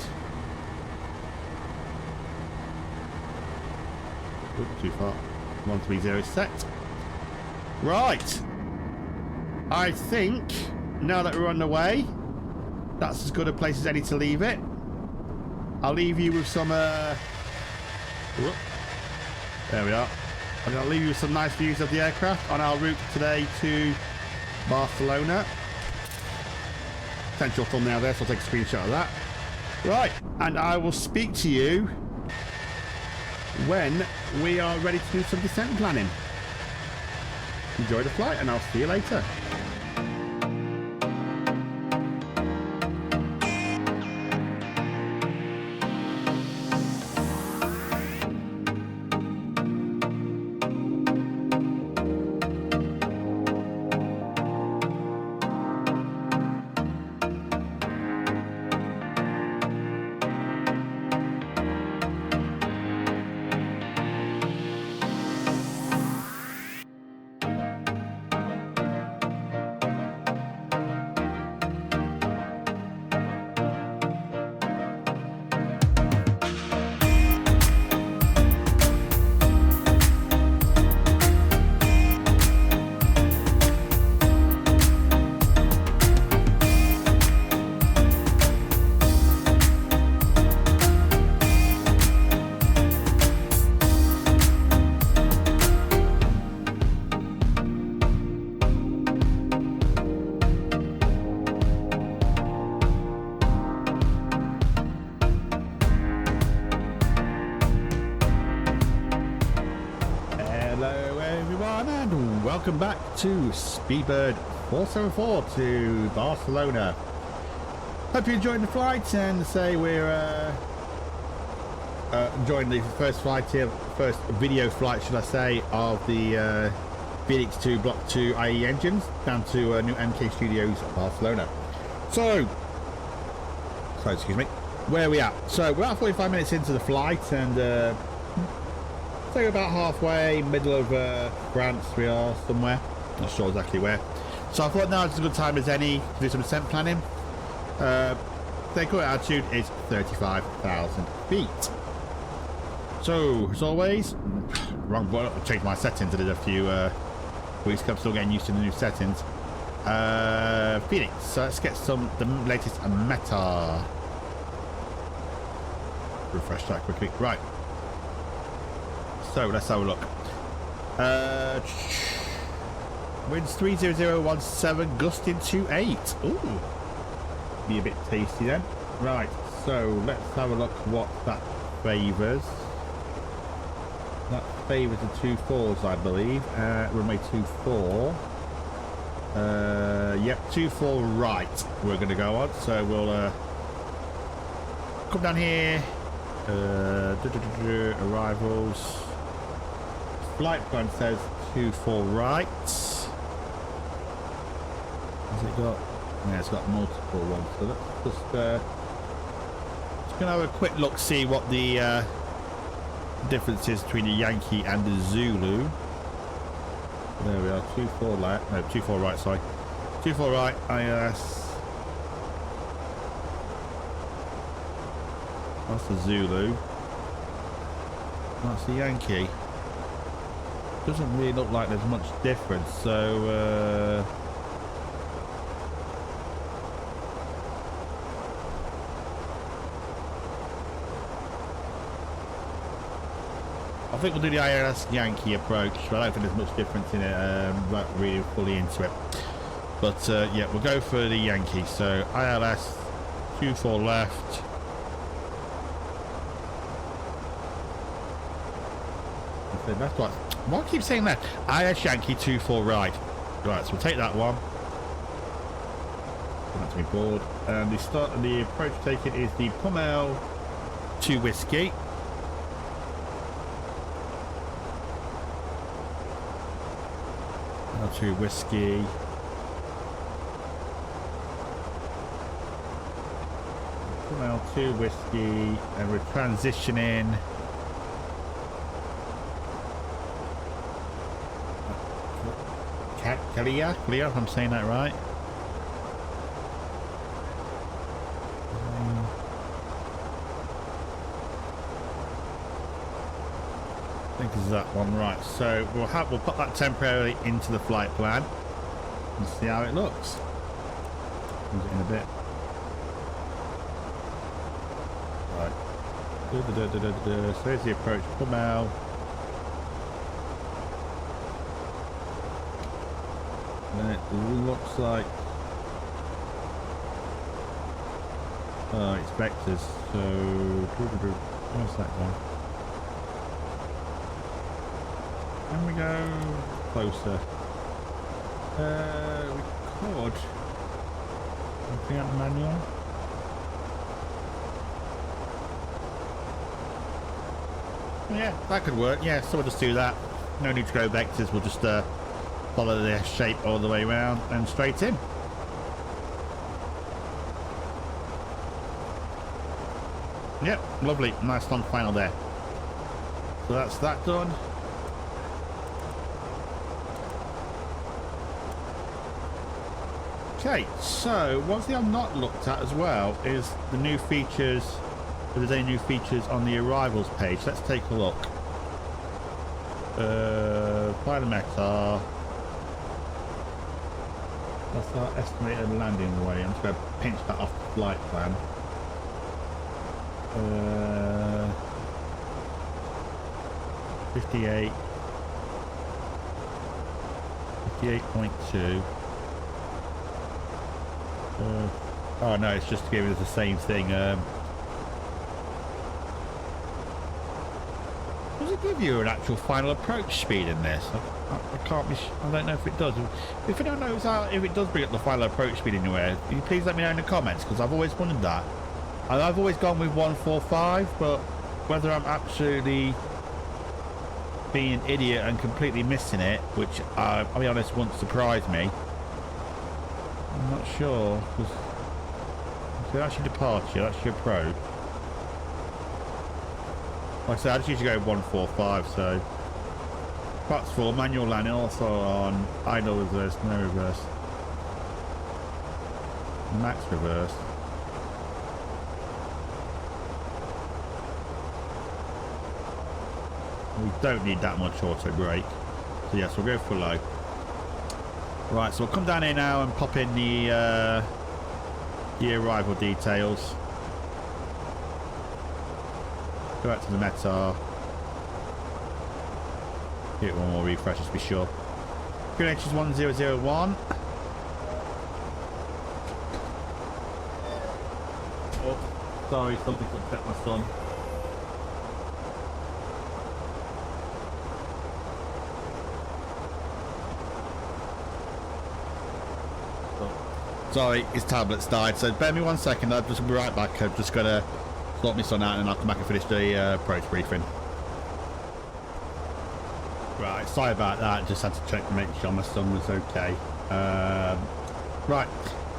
Oops, too far. 130 set. Right. I think now that we're on the way, that's as good a place as any to leave it. I'll leave you with some there we are. I'm going to leave you with some nice views of the aircraft on our route today to Barcelona. Potential thumbnail there, so I'll take a screenshot of that. Right, and I will speak to you when we are ready to do some descent planning. Enjoy the flight, and I'll see you later. Welcome back to Speedbird 474 to Barcelona. Hope you're enjoying the flight, and say we're enjoying the first flight here, first video flight, should I say, of the Fenix 2 Block 2 IE engines down to new MKstudios Barcelona. So excuse me, where are we at? So we're about 45 minutes into the flight, and so about halfway, middle of France we are somewhere. Not sure exactly where. So I thought now is as good time as any to do some descent planning. The current altitude is 35,000 feet. So, as always, wrong button. I changed my settings. I did a few weeks ago. I'm still getting used to the new settings. Phoenix. So let's get the latest meta. Refresh that quickly. Right. So let's have a look. Winds 30017, gusting 28. Ooh. Be a bit tasty then. Right. So let's have a look what that favours. That favours the 2-4s, I believe. Runway 24. Yep, 24 right. We're going to go on. So we'll come down here. Arrivals. Flight plan says 24 right. Has it got? Yeah, it's got multiple ones. So let's just gonna have a quick look, see what the difference is between the Yankee and the Zulu. There we are. 24 left. No, 24 right. Sorry. 24 right. ILS. That's the Zulu. That's the Yankee. Doesn't really look like there's much difference, so I think we'll do the ILS Yankee approach, but I don't think there's much difference in it, not really fully into it. But yeah, we'll go for the Yankee. So ILS 24 left. That's what. Why do I keep saying that? IS Yankee 24 right. Right, so we'll take that one. That's me board. And the approach taken is the Pummel 2 Whiskey. Pummel 2 Whiskey. Pummel 2 Whiskey, and we're transitioning. Clear, if I'm saying that right. I think it's that one, right. So we'll put that temporarily into the flight plan and see how it looks. Use it in a bit. Right. So here's the approach. Come out. And it looks like it's vectors, so where's that one? Can we go closer? We could bring out the manual. Yeah, that could work. Yeah, so we'll just do that. No need to go vectors, we'll just follow their shape all the way around and straight in. Yep, lovely. Nice long final there. So that's that done. Okay, so one thing I've not looked at as well is the new features. If there's any new features on the arrivals page. Let's take a look. Fly the META. That's our estimated landing way. I'm just going to pinch that off the flight plan. 58. 58.2. Oh no, it's just to give us the same thing. Does it give you an actual final approach speed in this? I can't be. I don't know if it does. If anyone knows if it does bring up the final approach speed anywhere, can you please let me know in the comments, because I've always wondered that. And I've always gone with 145, but whether I'm absolutely being an idiot and completely missing it, which I'll be honest, won't surprise me. I'm not sure. So that's your departure. That's your approach. Like I said, I just usually go 145, so parts 4, manual landing, also on idle reverse, no reverse, max reverse. We don't need that much auto brake. So yes, we'll go for low. Right, so we'll come down here now and pop in the arrival details. Go back to the METAR. Give it one more refresh just to be sure. QNH is 1001. Oh, sorry, something's upset my son. Sorry, his tablet's died, so bear me 1 second, I'll just be right back. I've just got to sort my son out and I'll come back and finish the approach briefing. Right, sorry about that, just had to check to make sure my son was okay. Right,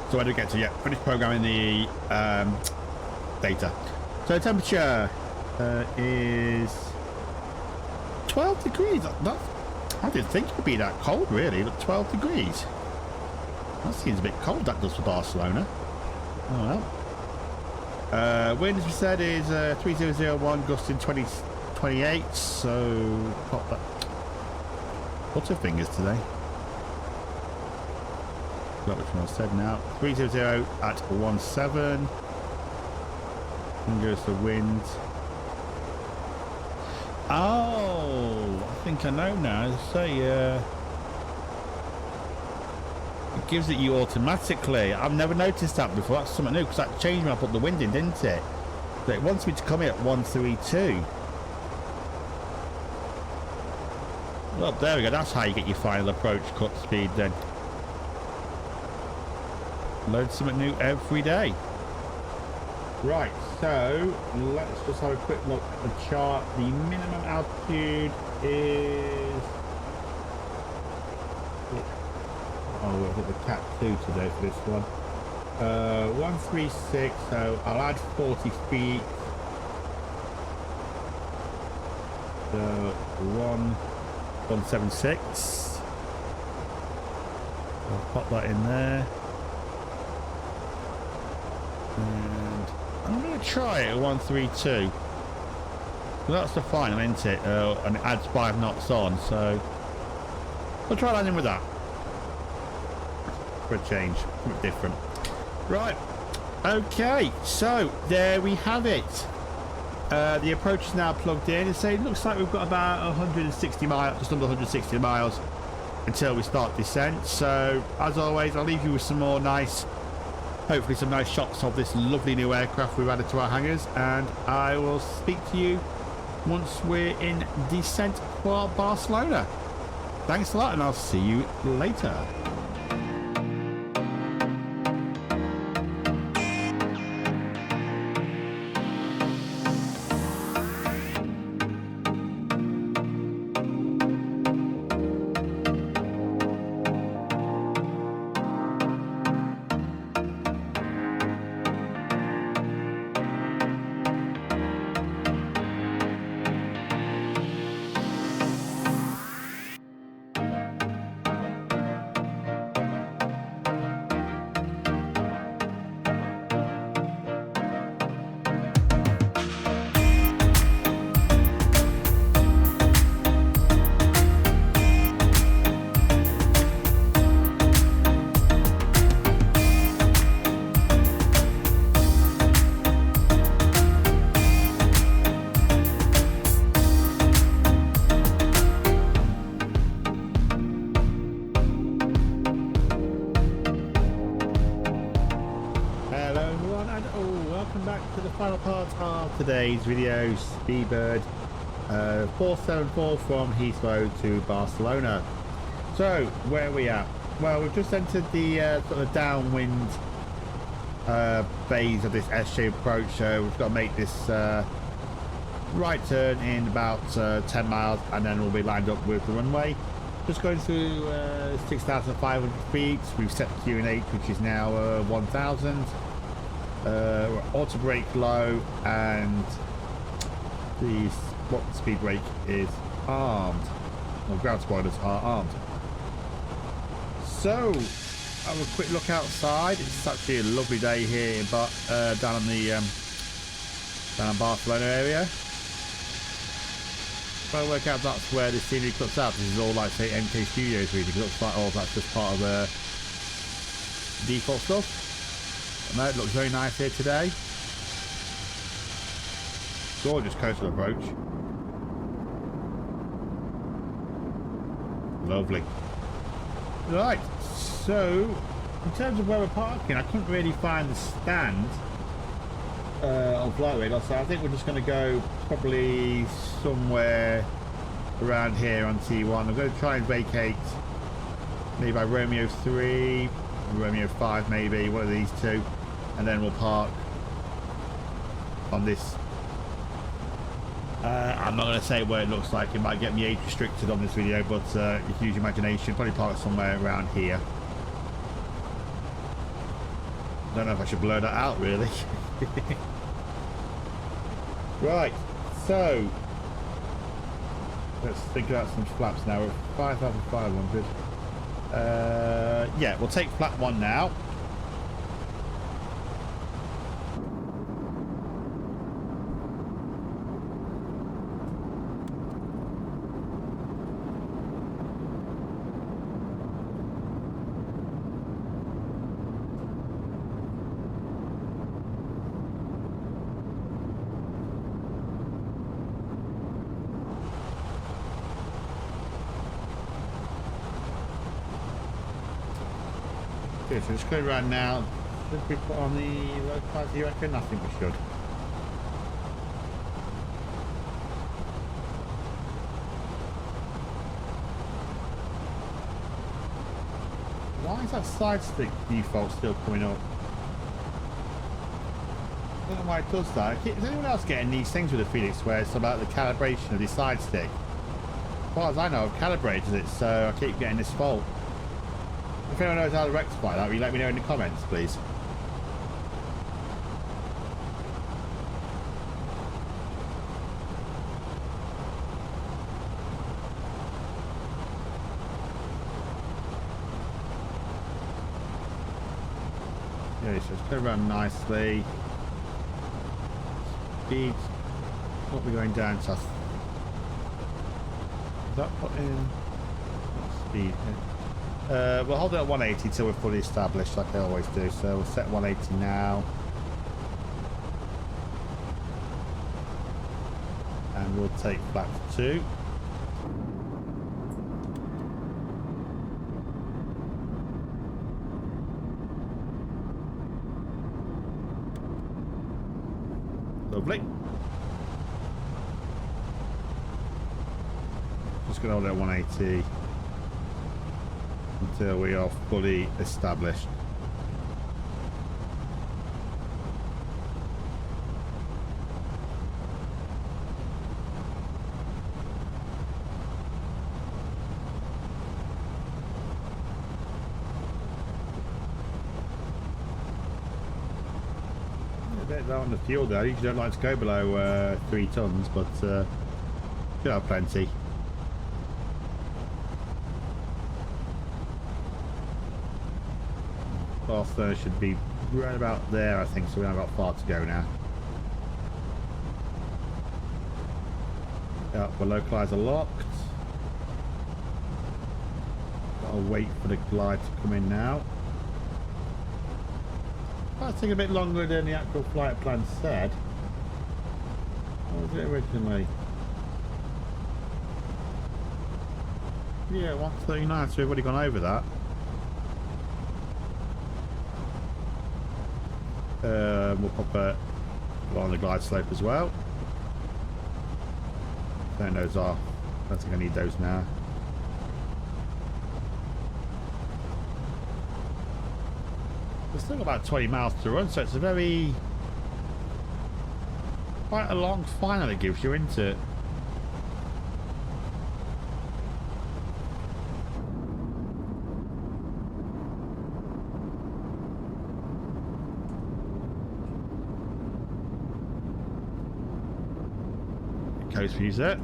so where do we get to? Yeah, finish programming the data. So temperature is 12 degrees. I didn't think it would be that cold really, but 12 degrees. That seems a bit cold, that does, for Barcelona. Oh well. Wind, as we said, is 3001, gusting 2028, so pop that. Butterfingers today. Got which one I said now. 300 at 17. And goes the wind. Oh, I think I know now. Say, it gives it you automatically. I've never noticed that before. That's something new because that changed when I put the wind in, didn't it? So it wants me to come in at 132. Well, there we go. That's how you get your final approach cut speed then. Load something new every day. Right, so let's just have a quick look at the chart. The minimum altitude is... Oh, we'll hit the Cat 2 today for this one. 136, so I'll add 40 feet. So 176. I'll pop that in there. And I'm going to try it at 132. So that's the final, isn't it? And it adds 5 knots on, so we'll try landing with that. For a change, a bit different. Right, okay, so there we have it. The approach is now plugged in. So it looks like we've got about 160 miles, just under 160 miles until we start descent. So as always, I'll leave you with some more nice, hopefully some nice shots of this lovely new aircraft we've added to our hangars, and I will speak to you once we're in descent for Barcelona. Thanks a lot, and I'll see you later. Today's video, Speedbird 474 from Heathrow to Barcelona. So where are we at? Well, we've just entered the sort of downwind phase of this S-shaped approach, so we've got to make this right turn in about 10 miles, and then we'll be lined up with the runway. Just going through 6,500 feet. We've set the QNH, which is now 1,000. Auto brake low, and the speed brake is armed, or ground spoilers are armed. So have a quick look outside. It's actually a lovely day here down in the down Barcelona area. Trying to work out if that's where the scenery cuts out. This is all like say MKstudios really. It looks like all that's just part of the default stuff. No, it looks very nice here today. Gorgeous coastal approach. Lovely. Right, so in terms of where we're parking, I couldn't really find the stand on flight radar, so I think we're just going to go probably somewhere around here on T1. I'm going to try and vacate maybe by Romeo 3, Romeo 5 maybe, one of these two, and then we'll park on this. I'm not going to say what it looks like, it might get me age restricted on this video, but you can use your imagination. Probably park somewhere around here. Don't know if I should blur that out really. Right, so let's think about some flaps now. We're at 5,500. Yeah, we'll take flap 1 now. Okay, so just go around now. Should we put on the low price, you reckon? I think we should. Why is that side stick default still coming up? I don't know why it does that. Is anyone else getting these things with the Fenix where it's about the calibration of the side stick? As far as I know, I've calibrated it, so I keep getting this fault. If anyone knows how to rectify that, will you let me know in the comments, please? Yeah, so it's going around nicely. Speed. What we're going down to? Is that put in speed? We'll hold it at 180 till we're fully established, like I always do. So we'll set 180 now. And we'll take flap 2. Lovely. Just going to hold it at 180. Until we are fully established. A bit low on the fuel there. I usually don't like to go below 3 tons, but should have plenty. Faster should be right about there, I think, so we haven't got far to go now. Yeah, we're localizer locked. Gotta wait for the glide to come in now. Might take a bit longer than the actual flight plan said. What was it originally? Yeah, 139, so we've already gone over that. We'll pop it on the glide slope as well. Turn those off. I don't think I need those now. There's still about 20 miles to run, so it's a quite a long final it gives you, isn't it? Coast views there.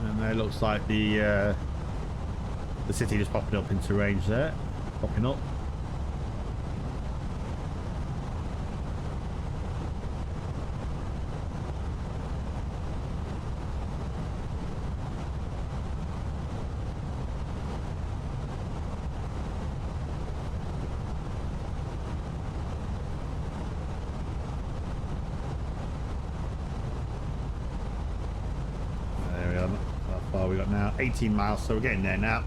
And there looks like the city just popping up into range there. Popping up. 18 miles, so we're getting there now.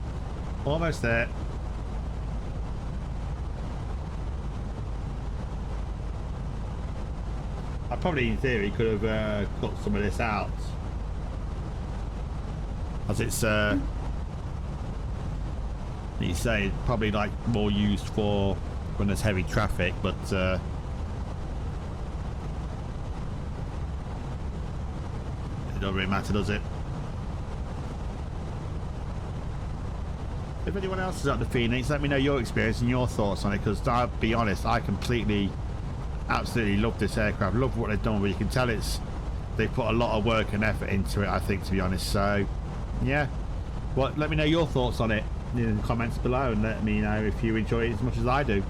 Almost there. I probably, in theory, could have cut some of this out, as it's you say probably like more used for when there's heavy traffic, but it don't really matter, does it? If anyone else is at the Phoenix, let me know your experience and your thoughts on it, because I'll be honest, I absolutely love this aircraft. Love what they've done with it. You can tell they put a lot of work and effort into it, I think, to be honest. So yeah, well, let me know your thoughts on it in the comments below, and let me know if you enjoy it as much as I do.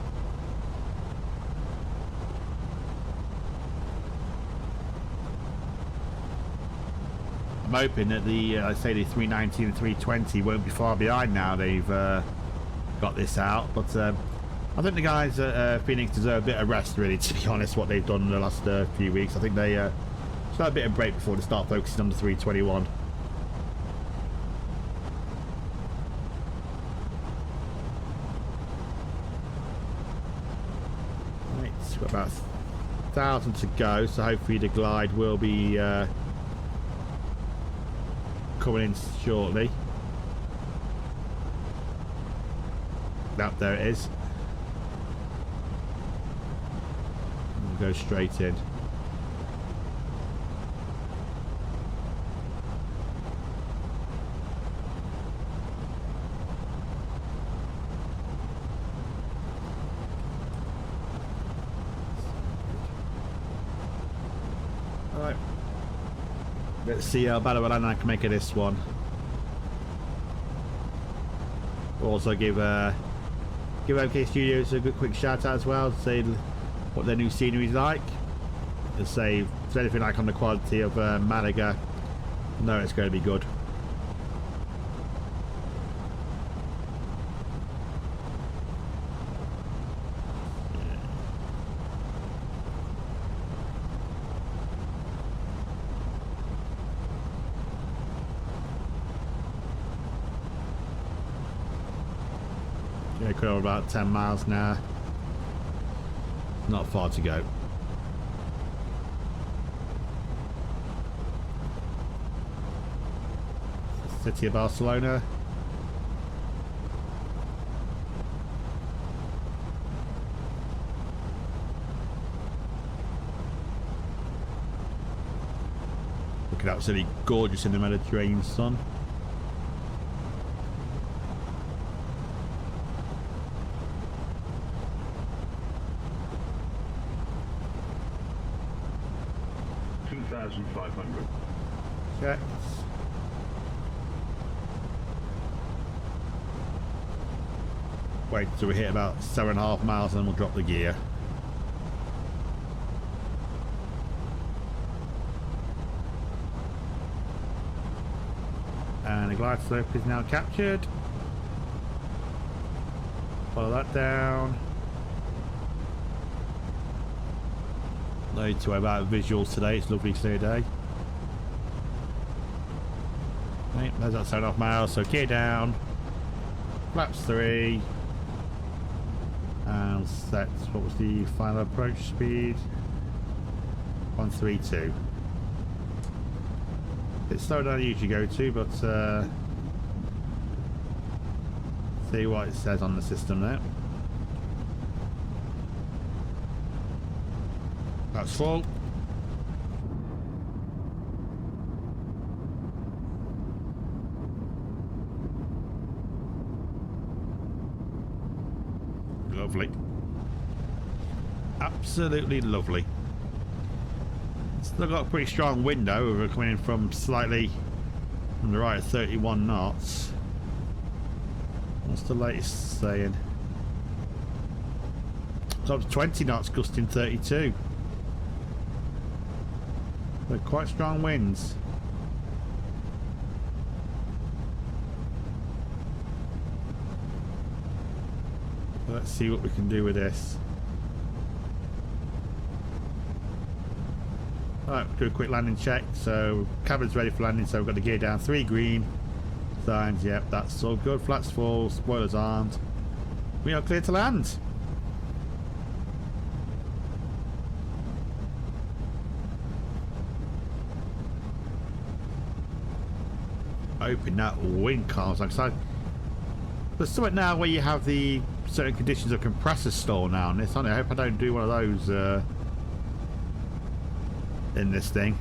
I'm hoping that the I say the 390 and 320 won't be far behind now they've got this out, but I think the guys at Phoenix deserve a bit of rest, really, to be honest, what they've done in the last few weeks. I think they should have a bit of break before they start focusing on the 321. Right, we've got about 1,000 to go, so hopefully the glide will be coming in shortly. Yep, there it is. We'll go straight in. Alright. Let's see how bad of a land I can make of this one. Also give MKstudios a good quick shout out as well, to say what their new scenery is like. To say if there's anything like on the quality of Malaga, no, it's going to be good. Yeah, could have about 10 miles now. Not far to go. City of Barcelona. Looking absolutely gorgeous in the Mediterranean sun. Check. Wait till we hit about 7.5 miles and then we'll drop the gear. And the glide slope is now captured. Follow that down. No need to worry about visuals today, it's a lovely clear day. Right, there's that 7.5 miles, so gear down, flaps 3, and set, what was the final approach speed? 132. Bit slower than I usually go to, but see what it says on the system there. That's full. Lovely. Absolutely lovely. Still got a pretty strong wind though. We're coming in from slightly on the right at 31 knots. What's the latest saying? It's up to 20 knots, gusting 32. They're quite strong winds. Let's see what we can do with this. Alright, do a quick landing check. So cabin's ready for landing, so we've got the gear down, 3 green, Signs, yep, that's all good. Flaps full, spoilers armed. We are clear to land. Hoping that wind calms like so. There's something now where you have the certain conditions of compressor stall now on this. I hope I don't do one of those in this thing.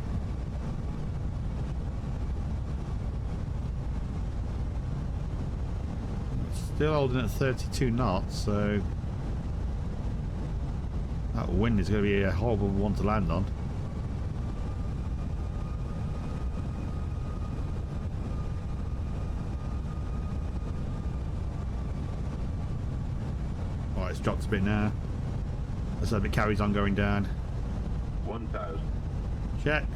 Still holding at 32 knots, so that wind is going to be a horrible one to land on. Oh, it's dropped a bit now. Let's hope it carries on going down. 1000. Checked.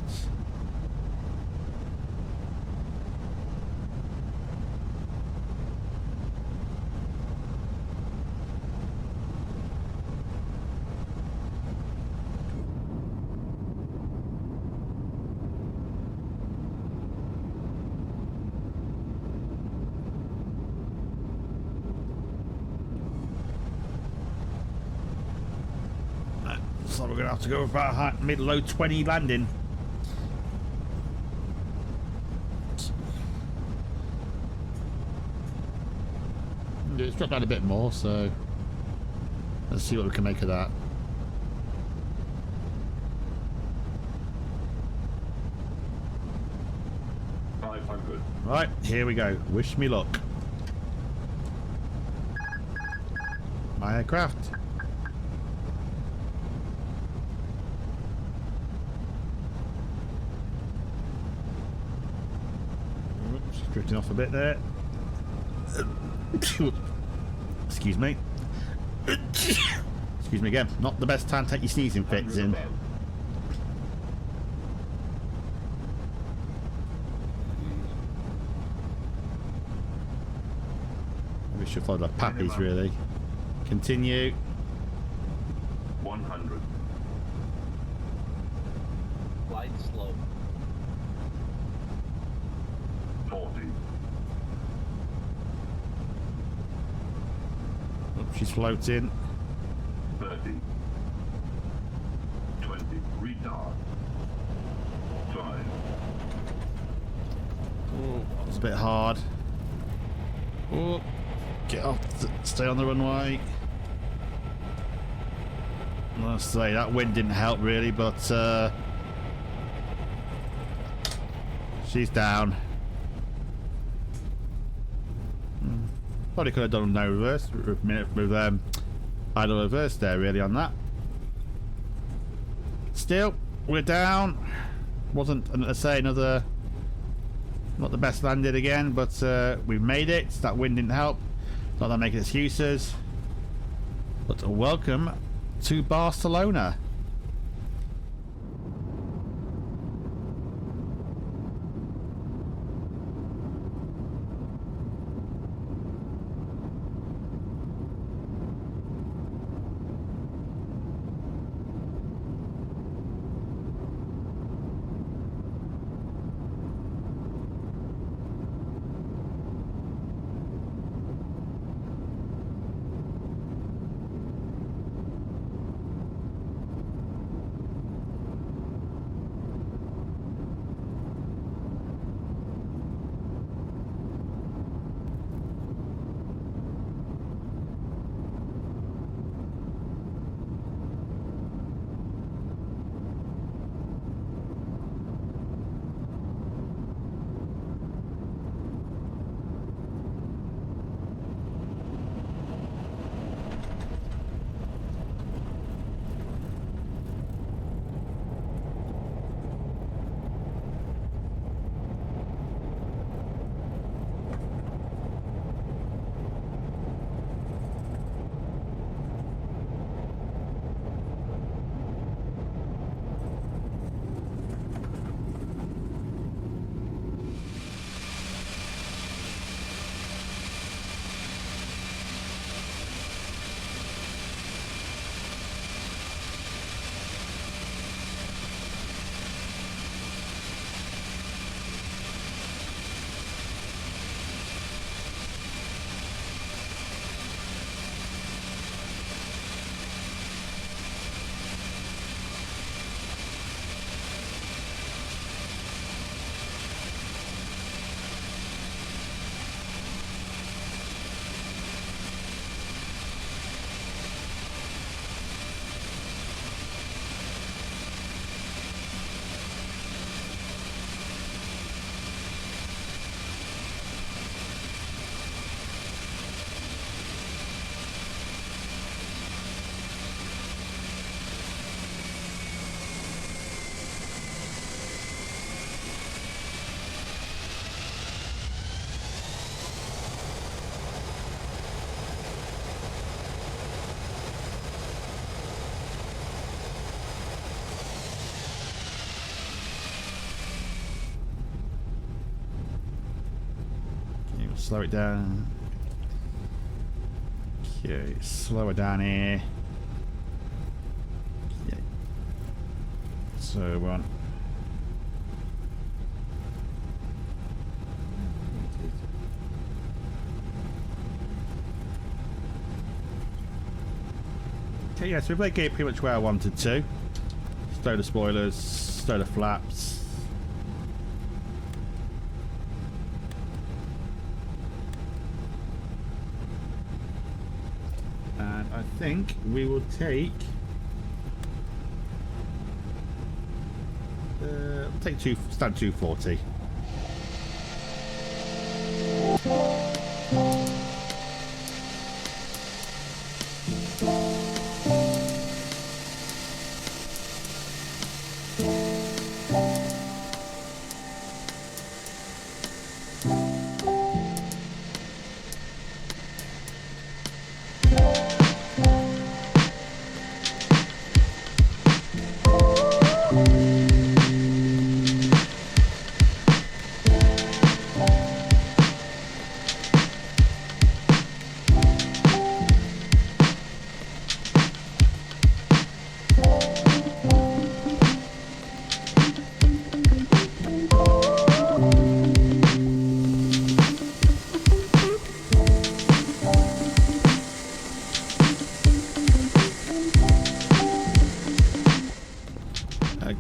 So we're going to have to go about high, mid-low 20 landing. It's dropped down a bit more, so let's see what we can make of that. Right, here we go. Wish me luck. My aircraft. Oops, drifting off a bit there. Excuse me. Excuse me again. Not the best time to take your sneezing fits in. We should follow the pappies really. Continue. 100. Glide slow. 40. Oh, she's floating. 30. 20. Retard. 5. Oh, it's a bit hard. Oh, get off. Stay on the runway. Let's say that wind didn't help really, but she's down. Probably could have done no reverse with idle reverse there really on that. Still, we're down. Wasn't, let's say, another not the best landed again, but we made it. That wind didn't help. Not that I'm making excuses. But welcome to Barcelona. slow it down. Okay, slow it down here. Okay. So we're on. Okay, yeah, so we've played it pretty much where I wanted to. Stow the spoilers, stow the flaps. And I think we will take... we'll take stand 240.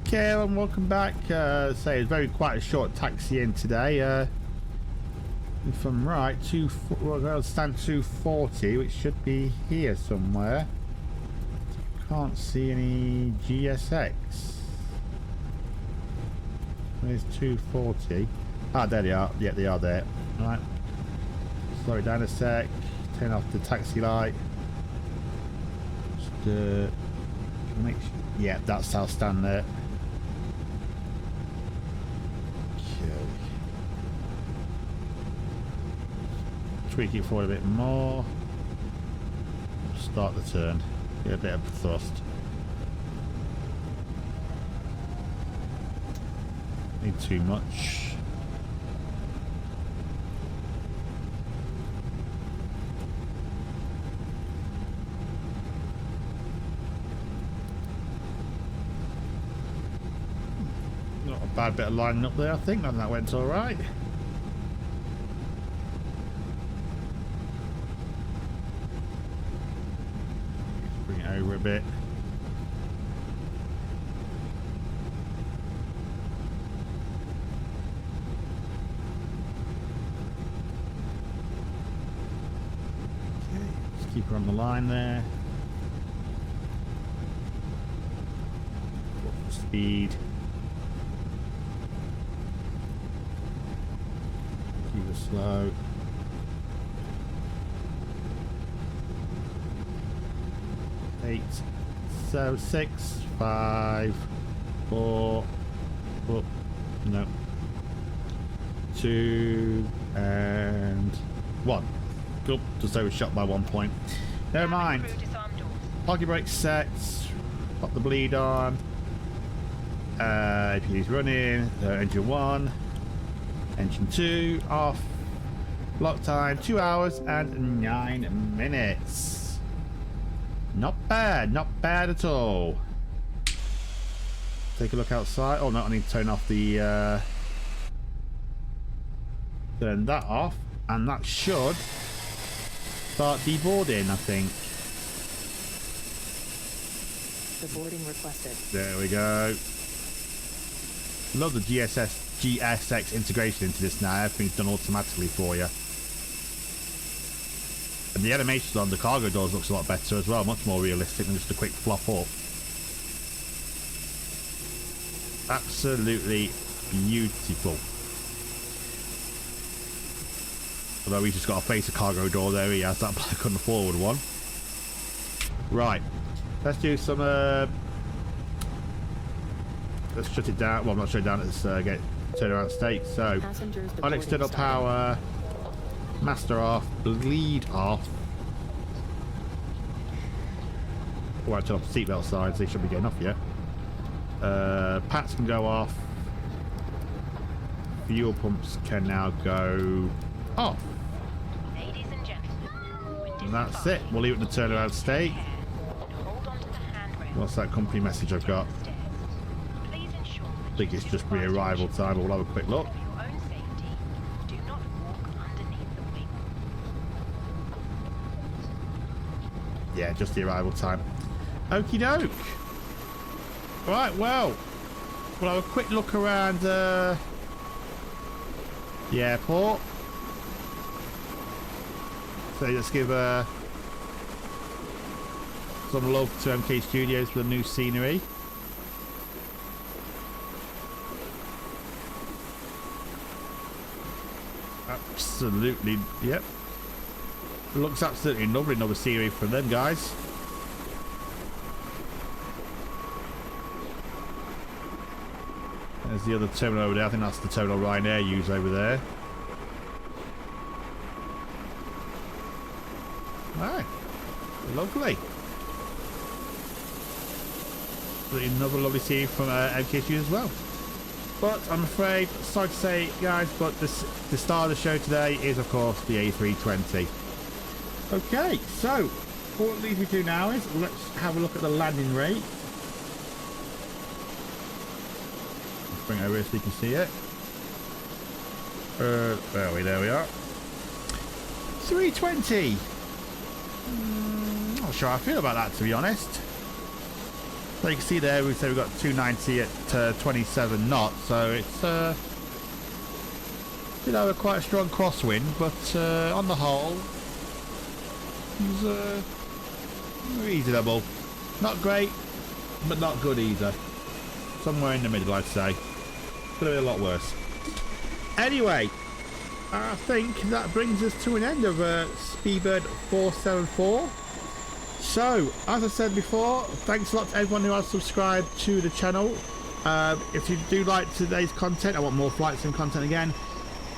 Okay, and welcome back. Say it's very quite a short taxi in today. If I'm right, we're going to stand 240, which should be here somewhere. Can't see any GSX. Where's 240? Ah, there they are. Yeah, they are there. Right. Slow it down a sec. Turn off the taxi light. Just make sure. Yeah, that's how I'll stand there. Tweak it forward a bit more. Start the turn. Get a bit of thrust. Need too much. Not a bad bit of lining up there, I think, and that went alright. Over a bit. Okay, just keep her on the line there. Up the speed. Keep her slow. 8, 7, 6, 5, 4, oh, no, 2, and 1. Cool, just overshot by 1 point. Never mind. Hockey brake set. Pop the bleed on. APU's running. Engine 1. Engine 2 off. Block time 2 hours and 9 minutes. Not bad at all. Take a look outside. Oh no, I need to turn off the turn that off, and that should start deboarding, I think. The boarding requested. There we go. Love the GSX integration into this now. Everything's done automatically for you. And the animations on the cargo doors looks a lot better as well, much more realistic than just a quick flop up. Absolutely beautiful. Although we just got to face a cargo door there, he has that black on the forward one. Right, let's do some let's shut it down. Well, I'm not shut it down, let's get turnaround state. So on external power, master off, bleed off. Oh, I turned off the seatbelt signs, they should be getting off yet. Pats can go off. Fuel pumps can now go off. And that's it. We'll leave it in the turnaround state. What's that company message I've got? I think it's just re-arrival time. We'll have a quick look. Yeah, just the arrival time. Okie doke. Right, well, we'll have a quick look around the airport. So let's give some love to MKstudios for the new scenery. Absolutely, yep. Looks absolutely lovely. Another scenery from them guys. There's the other terminal over there. I think that's the terminal Ryanair use over there. Right, lovely. Another lovely scenery from MKstudios as well. But I'm afraid, sorry to say, guys, but the star of the show today is, of course, the A320. Okay, so what leads me to now is let's have a look at the landing rate. Let's bring it over so you can see it. There we are. 320. Not sure how I feel about that, to be honest. So you can see there, we say we've got 290 at 27 knots, so it's you know, quite a strong crosswind, but on the whole, it's reasonable. Not great, but not good either. Somewhere in the middle, I'd say. Could have been a lot worse. Anyway, I think that brings us to an end of Speedbird 474. So, as I said before, thanks a lot to everyone who has subscribed to the channel. If you do like today's content, I want more flights and content again,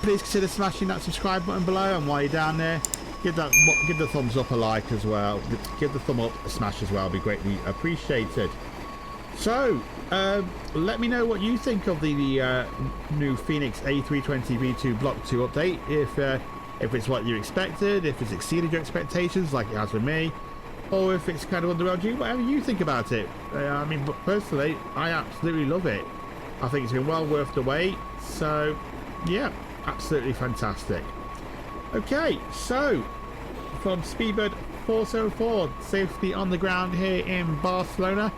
please consider smashing that subscribe button below, and while you're down there, give the thumbs up a like as well. Give the thumb up a smash as well, it'll be greatly appreciated. So, let me know what you think of the new Fenix A320 V2 Block 2 update. If it's what you expected, if it's exceeded your expectations like it has with me, or if it's kind of underwhelmed you, whatever you think about it. I mean, but personally, I absolutely love it. I think it's been well worth the wait. So, yeah, absolutely fantastic. Okay, so from Speedbird 474, safely on the ground here in Barcelona.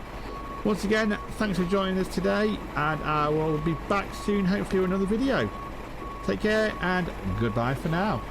Once again, thanks for joining us today, and I will be back soon, hopefully with another video. Take care, and goodbye for now.